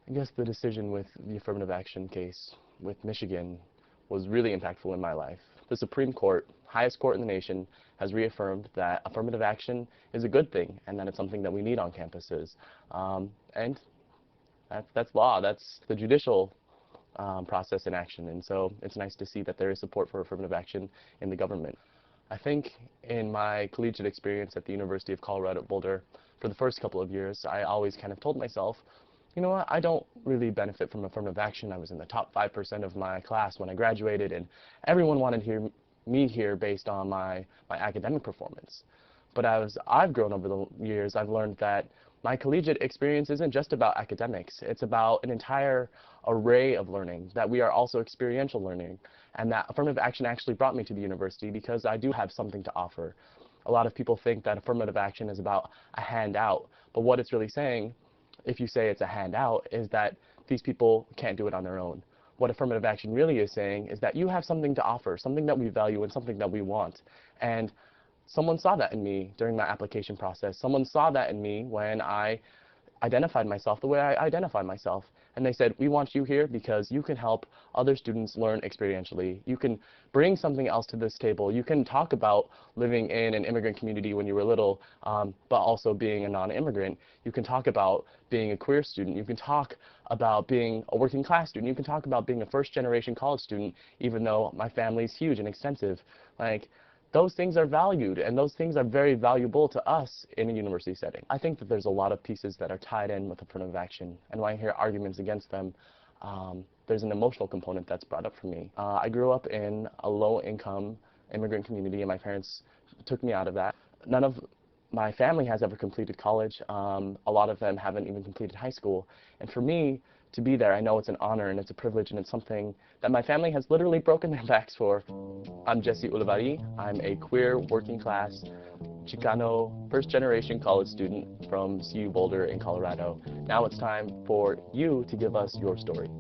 I guess the decision with the affirmative action case with Michigan was really impactful in my life. The Supreme Court, highest court in the nation, has reaffirmed that affirmative action is a good thing and that it's something that we need on campuses. And that's law. That's the judicial process in action. And so it's nice to see that there is support for affirmative action in the government. I think in my collegiate experience at the University of Colorado at Boulder, for the first couple of years, I always kind of told myself, you know what, I don't really benefit from affirmative action. I was in the top 5% of my class when I graduated, and everyone wanted me here based on my academic performance. But as I've grown over the years, I've learned that my collegiate experience isn't just about academics. It's about an entire array of learning, that we are also experiential learning, and that affirmative action actually brought me to the university because I do have something to offer. A lot of people think that affirmative action is about a handout, but what it's really saying, if you say it's a handout, is that these people can't do it on their own. What affirmative action really is saying is that you have something to offer, something that we value and something that we want. And someone saw that in me during my application process. Someone saw that in me when I identified myself the way I identify myself. And they said, we want you here because you can help other students learn experientially. You can bring something else to this table. You can talk about living in an immigrant community when you were little, but also being a non-immigrant. You can talk about being a queer student. You can talk about being a working class student. You can talk about being a first-generation college student, even though my family is huge and extensive. Like, those things are valued, and those things are very valuable to us in a university setting. I think that there's a lot of pieces that are tied in with affirmative action, and when I hear arguments against them, there's an emotional component that's brought up for me. I grew up in a low-income immigrant community, and my parents took me out of that. None of my family has ever completed college. A lot of them haven't even completed high school, and for me to be there, I know it's an honor and it's a privilege and it's something that my family has literally broken their backs for. I'm Olivari. I'm a queer, working class, Chicano, first-generation college student from CU Boulder in Colorado. Now it's time for you to give us your story.